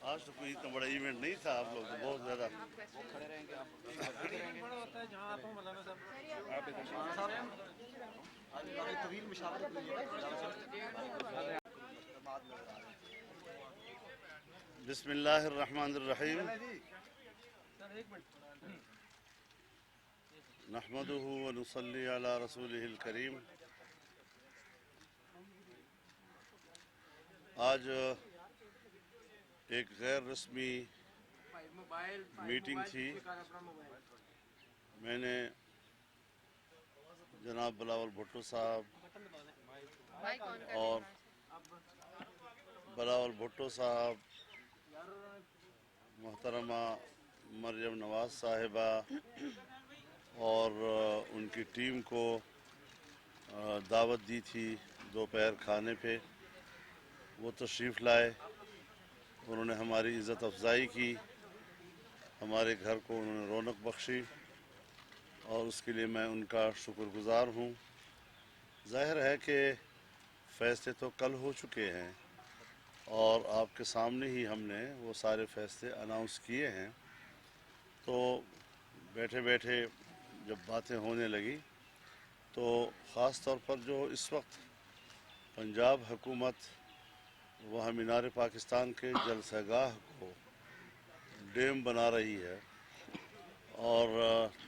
आज तो कोई इतना बड़ा इवेंट नहीं था, आप लोग तो बहुत ज़्यादा। बिस्मिल्लाहिर्रहमानिर्रहीम। नहमदुहु व नुसल्ली अला रसूलिहिल करीम। आज एक गैर रस्मी मीटिंग थी। मैंने जनाब बिलावल भुट्टो साहब और बिलावल भुट्टो साहब, मोहतरमा मरियम नवाज साहिबा और उनकी टीम को दावत दी थी दोपहर खाने पे। वो तशरीफ़ लाए, उन्होंने हमारी इज़्ज़त अफजाई की, हमारे घर को उन्होंने रौनक बख्शी और उसके लिए मैं उनका शुक्रगुज़ार हूँ। ज़ाहिर है कि फ़ैसले तो कल हो चुके हैं और आपके सामने ही हमने वो सारे फ़ैसले अनाउंस किए हैं। तो बैठे बैठे जब बातें होने लगी तो ख़ास तौर पर जो इस वक्त पंजाब हुकूमत वह मीनार पाकिस्तान के जलसागाह को डैम बना रही है और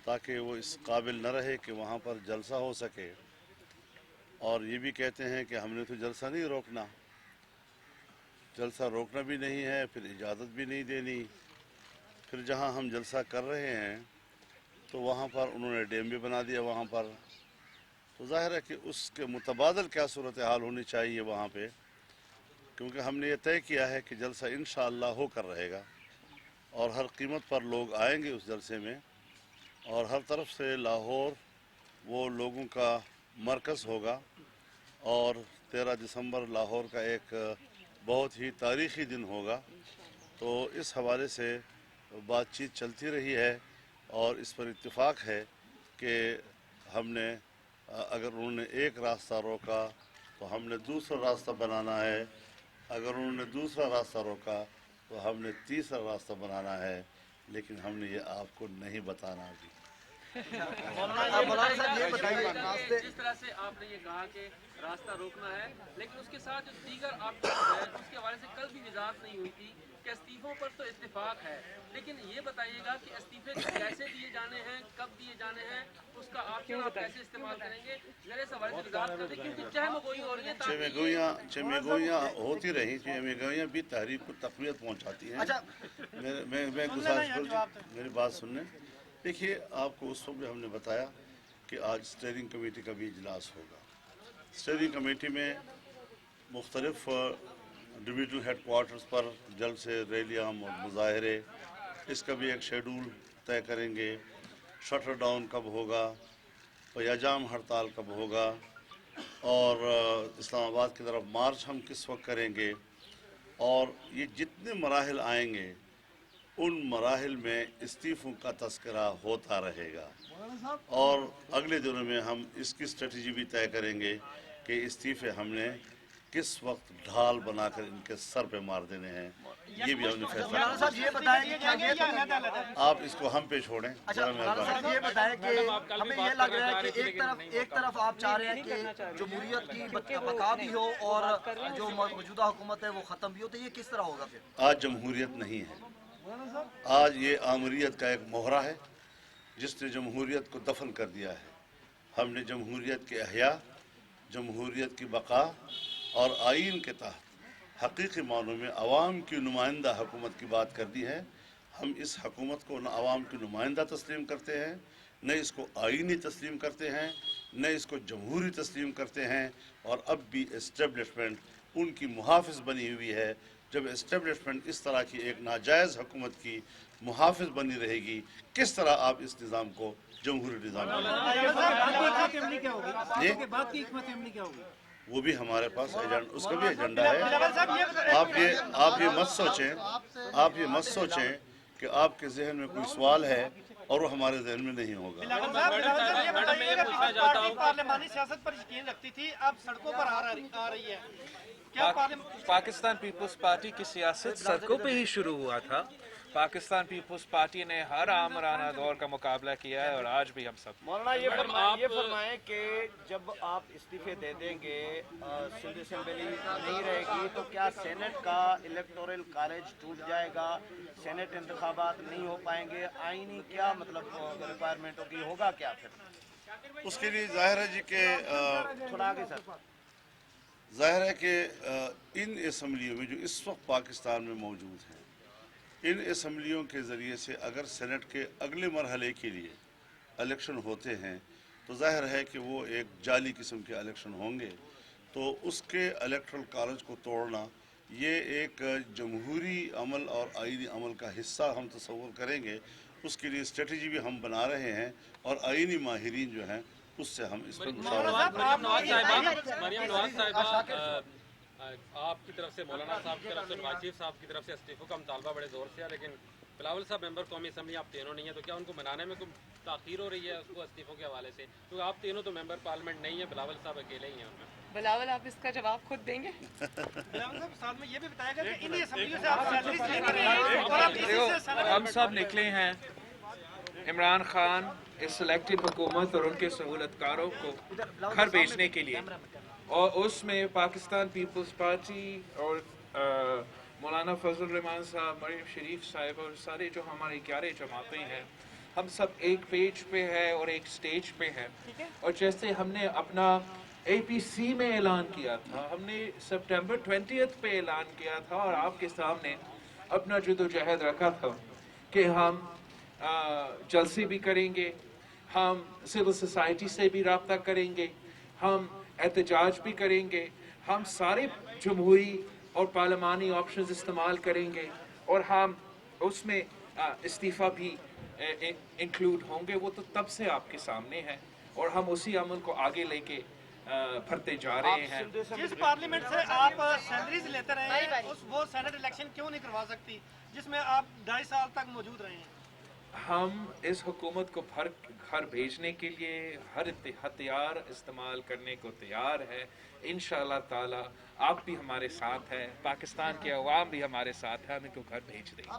ताकि वो इस काबिल न रहे कि वहाँ पर जलसा हो सके, और ये भी कहते हैं कि हमने तो जलसा नहीं रोकना, जलसा रोकना भी नहीं है, फिर इजाज़त भी नहीं देनी। फिर जहाँ हम जलसा कर रहे हैं तो वहाँ पर उन्होंने डैम भी बना दिया वहाँ पर। तो ज़ाहिर है कि उसके मुतबादल क्या सूरत हाल होनी चाहिए वहाँ पे, क्योंकि हमने ये तय किया है कि जलसा इंशाअल्लाह होकर रहेगा और हर कीमत पर लोग आएंगे उस जलसे में, और हर तरफ से लाहौर वो लोगों का मरकज़ होगा। और 13 दिसंबर लाहौर का एक बहुत ही तारीख़ी दिन होगा। तो इस हवाले से बातचीत चलती रही है और इस पर इत्तेफाक है कि हमने अगर उन्होंने एक रास्ता रोका तो हमने दूसरा रास्ता बनाना है, अगर उन्होंने दूसरा रास्ता रोका तो हमने तीसरा रास्ता बनाना है, लेकिन हमने ये आपको नहीं बताना अभी। मौलाना साहब ये बताइए, जिस तरह से आपने ये कहा कि रास्ता रोकना है, लेकिन उसके साथ जो दीगर आपको है उसके हवाले से कल भी वजाहत नहीं हुई थी कि इस्तीफों पर तो इत्तेफाक है, लेकिन ये बताइएगा कि इस्तीफे कैसे दिए जाने हैं, कब दिए जाने हैं, उसका ऑप्शन आप कैसे इस्तेमाल करेंगे, मेरे सवाल की वजाहत कर दें, क्योंकि चहमगोई हो रही है। चमेगोइयाँ होती रही, चमेगोइयाँ भी तहरीक को तक़वियत पहुँचाती हैं। मैं गुजारिश करूँ, मेरी बात सुनने। देखिए, आपको उस वक्त भी हमने बताया कि आज स्टीयरिंग कमेटी का भी इजलास होगा। स्टीयरिंग कमेटी में मुख्तलिफ डिवीज़नल हेड क्वार्टर्स पर जल्द से रैलियाँ और मुजाहरे, इसका भी एक शेड्यूल तय करेंगे। शटर डाउन कब होगा, पयाजाम हड़ताल कब होगा, और इस्लामाबाद की तरफ मार्च हम किस वक्त करेंगे, और ये जितने मराहिल आएंगे उन मराहिल में इस्तीफ़ों का तस्करा होता रहेगा। और अगले दिनों में हम इसकी स्ट्रेटजी भी तय करेंगे कि इस्तीफ़े हमने किस वक्त ढाल बनाकर इनके सर पे मार देने हैं। ये भी हमने फैसला किया। आप इसको हम पे छोड़ें। अच्छा मौलाना साहब ये बताएं कि हमें ये लग रहा है कि एक तरफ आप चाह रहे हैं कि जमहूरियत की बका भी हो और जो मौजूदा हुकूमत है वो ख़त्म भी हो, तो ये किस तरह होगा फिर? आज जमहूरियत नहीं है, आज ये आमरीत का एक मोहरा है जिसने जमहूरियत को दफन कर दिया है। हमने जमहूरियत के अहया, जमहूरियत की बका और आइन के तहत हकीकी मानों में अवाम की नुमाइंदा हुकूमत की बात कर दी है। हम इस हुकूमत को न अवाम की नुमाइंदा तस्लीम करते हैं, न इसको आइनी तस्लीम करते हैं, न इसको जमहूरी तस्लीम करते हैं, और अब भी इस्टेब्लिशमेंट उनकी मुहाफ़िज़ बनी हुई है। जब इस्टेब्लिशमेंट इस तरह की एक नाजायज़ हुकूमत की मुहाफ़िज़ बनी रहेगी, किस तरह आप इस निज़ाम को जमहूरी निज़ाम वो भी हमारे पास उसका भी एजेंडा है। आप ये मत सोचें कि आपके जहन में कोई सवाल है और वो हमारे जहन में नहीं होगा। पार्लियामानी सियासत पर यकीन रखती थी, अब सड़कों पर आ रही है। पाकिस्तान पीपल्स पार्टी की सियासत सड़कों पे ही शुरू हुआ था। पाकिस्तान पीपल्स पार्टी ने हर आमराना दौर का मुकाबला किया है और आज भी हम सब। मौलाना ये फरमाएं कि जब आप इस्तीफे दे देंगे, सिंध असेंबली नहीं रहेगी, तो क्या सेनेट का इलेक्टोरल कॉलेज टूट जाएगा, सेनेट इंतखाबात नहीं हो पाएंगे, आईनी क्या मतलब रिक्वायरमेंट होगी, होगा क्या फिर? उसके लिए जाहिर है जी के थोड़ा आगे सर। जाहिर है कि इन असम्बलियों में जो इस वक्त पाकिस्तान में मौजूद हैं, इन असम्बलियों के ज़रिए से अगर सेनेट के अगले मरहले के लिए इलेक्शन होते हैं तो जाहिर है कि वो एक जाली किस्म के इलेक्शन होंगे। तो उसके इलेक्ट्रल कॉलेज को तोड़ना ये एक जमहूरी अमल और आईनी अमल का हिस्सा हम तस्वर करेंगे। उसके लिए स्ट्रेटजी भी हम बना रहे हैं और आईनी माहिरीन जो हैं उससे हम इस पर मरियम नवाज साहिबा, आपकी तरफ से, मौलाना साहब की तरफ से, नवाज शरीफ साहब की तरफ से इस्तीफों का मुतालबा बड़े ज़ोर से है, लेकिन बिलावल साहब मेंबर कौमी असम्बली आप तीनों नहीं है, तो क्या उनको मनाने में कोई ताख़ीर हो रही है उसको इस्तीफों के हवाले से? क्योंकि आप तीनों तो मेंबर पार्लियामेंट नहीं है, बिलावल साहब अकेले ही हैं उनमें। बिलावल, आप इसका जवाब खुद देंगे? हम सब निकले हैं इमरान खान, इस सिलेक्टिव हुकूमत और उनके सहूलतकारों को घर भेजने के लिए, और उसमें पाकिस्तान पीपल्स पार्टी और मौलाना फजल रहमान साहब, मरियम शरीफ साहब और सारे जो हमारे 11 जमातें हैं, हम सब एक पेज पे है और एक स्टेज पे है। और जैसे हमने अपना APC में ऐलान किया था, हमने सितंबर 20 पे ऐलान किया था और आपके सामने अपना जदोजहद रखा था कि हम जलसे भी करेंगे, हम सिविल सोसाइटी से भी रब्ता करेंगे, हम एहतजाज भी करेंगे, हम सारे जमहूरी और पार्लिमानी ऑप्शंस इस्तेमाल करेंगे और हम उसमें इस्तीफ़ा भी इंक्लूड होंगे। वो तो तब से आपके सामने है और हम उसी अमल को आगे लेके भरते जा रहे हैं। जिस पार्लियामेंट से आप सैलरीज लेते रहे हैं, वो सेनेट इलेक्शन क्यों नहीं करवा सकती जिसमें आप 2.5 साल तक मौजूद रहे हैं? हम इस हुकूमत को घर भेजने के लिए हर हथियार इस्तेमाल करने को तैयार है। इंशाअल्लाह ताला आप भी हमारे साथ हैं, पाकिस्तान के अवाम भी हमारे साथ है, हम इनको घर भेज देंगे।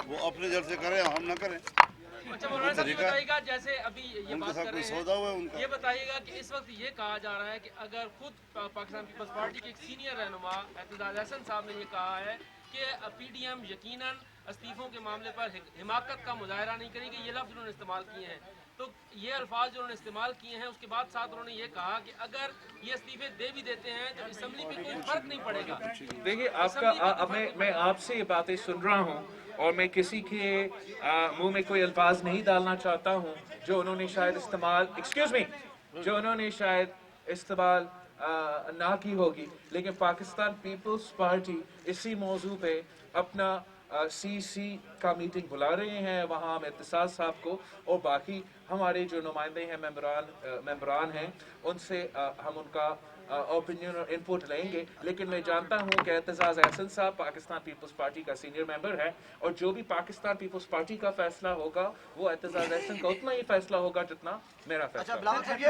वो अपने जलसे करें, हम ना करें। अच्छा मौलाना साहब बताइएगा, जैसे अभी ये बात कर रहे हैं, ये बताइएगा कि इस वक्त ये कहा जा रहा है कि अगर खुद पाकिस्तान पीपल्स पार्टी के एक सीनियर रहनुमा एतजाज हसन साहब ने ये कहा है कि PDM यकीनन इस्तीफों के मामले पर हिमाकत का मुजाहरा नहीं करेंगे, ये लफ्ज़ उन्होंने इस्तेमाल किए हैं। तो ये अल्फाज जो उन्होंने इस्तेमाल किए हैं, उसके बाद साथ उन्होंने ये कहा कि अगर ये इस्तीफे दे भी देते हैं तो असम्बली में कोई फर्क नहीं पड़ेगा। देखिए, आपका मैं आपसे ये बातें सुन रहा हूँ और मैं किसी के मुंह में कोई अल्फाज नहीं डालना चाहता हूँ जो उन्होंने शायद इस्तेमाल ना की होगी, लेकिन पाकिस्तान पीपल्स पार्टी इसी मौजू पे अपना CC का मीटिंग बुला रहे हैं। वहाँ हम एहतसास साहब को और बाकी हमारे जो नुमाइंदे हैं, मेंबरान हैं, उनसे हम उनका ओपिनियन और इनपुट लेंगे। लेकिन मैं जानता हूँ कि एतजाज हसन साहब पाकिस्तान पीपल्स पार्टी का सीनियर मेंबर है और जो भी पाकिस्तान पीपल्स पार्टी का फैसला होगा वो एतजाज हसन का उतना ही फैसला होगा जितना मेरा फैसला। अच्छा, ये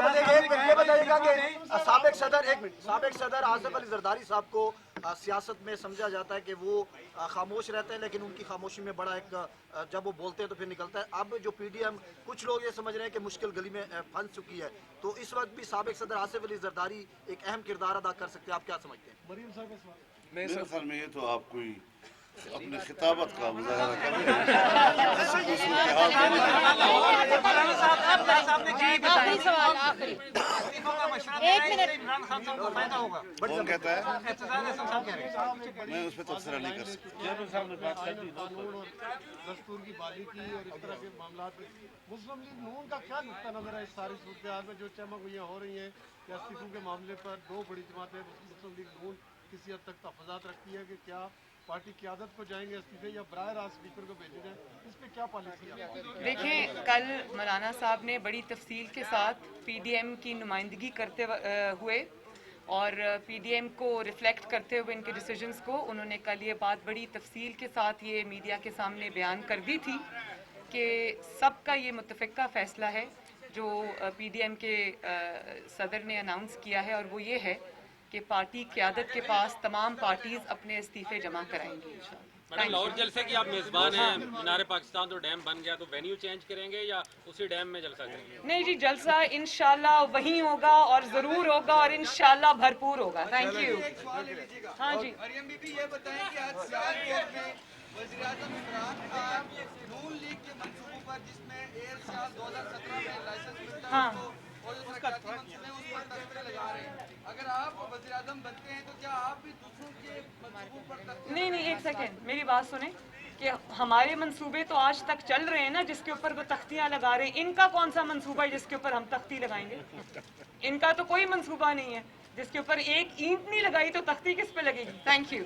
बताइएगा कि साबिक सदर आसिफ अली जरदारी साहब को सियासत में समझा जाता है कि वो खामोश रहते हैं, लेकिन उनकी खामोशी में बड़ा एक जब वो बोलते हैं तो फिर निकलता है। अब जो PDM, कुछ लोग ये समझ रहे हैं कि मुश्किल गली में फंस चुकी है, तो इस वक्त भी साबिक सदर आसिफ अली जरदारी एक अहम किरदार अदा कर सकते हैं। आप क्या समझते हैं? मेरे ख्याल में ये तो आप कोई अपनी खिताबत का मुजाहरा कर रहे हैं। कौन कहता है? मैं उस पर तबसरा नहीं कर सकता। दस्तूर की बाली की और इस तरह के मामला में मुस्लिम लीग नून का क्या नुकता नजर है इस सारी सूरत में जो चमक हो रही है या इस्तीफों के मामले पर? 2 बड़ी जमातें मुस्लिम लीग नून किसी हद तक तफाज़ात रखती है कि क्या पार्टी क़यादत को जाएंगे इस्तीफे या बराह रास्त स्पीकर को भेजे जाए, इस पर क्या पॉलिसी है? देखिए, कल मौलाना साहब ने बड़ी तफसील के साथ PDM की नुमाइंदगी करते हुए और PDM को रिफ्लेक्ट करते हुए इनके डिसीजंस को, उन्होंने कल ये बात बड़ी तफसील के साथ ये मीडिया के सामने बयान कर दी थी कि सबका ये मुत्तफ़िका फ़ैसला है जो PDM के सदर ने अनाउंस किया है, और वो ये है कि पार्टी क़यादत के पास तमाम पार्टीज़ अपने इस्तीफ़े जमा कराएंगी इंशाअल्लाह। मैडम, लाहौर जलसे की आप मेज़बान हैं, मीनार पाकिस्तान तो डैम बन गया, तो वेन्यू चेंज करेंगे या उसी डैम में जलसा करेंगे? नहीं जी, जलसा इंशाल्लाह वहीं होगा और ज़रूर होगा और इंशाल्लाह भरपूर होगा। Thank you. हाँ जी, मरियम बीबी, ये बताएं कि आज सियालकोट में वज़ीर-ए-आज़म इमरान खान नून लीग के मंसूबों पर, जिसमें एयर साल 2017 में लाइसेंस मिलता है हाँ। उसको, और जो तरक्याती मंसूबे हैं उस पर तख्ते लगा रहे हैं। अगर आप वज़ीर-ए-आज़म बनते हैं तो क्या आप भी दूसरों के मंसूबों पर तख्ते? नहीं, एक सेकेंड, मेरी बात सुने कि हमारे मंसूबे तो आज तक चल रहे हैं ना, जिसके ऊपर वो तख्तियाँ लगा रहे हैं। इनका कौन सा मंसूबा है जिसके ऊपर हम तख्ती लगाएंगे? इनका तो कोई मंसूबा नहीं है। जिसके ऊपर एक ईंट नहीं लगाई तो तख्ती किस पे लगेगी? Thank you.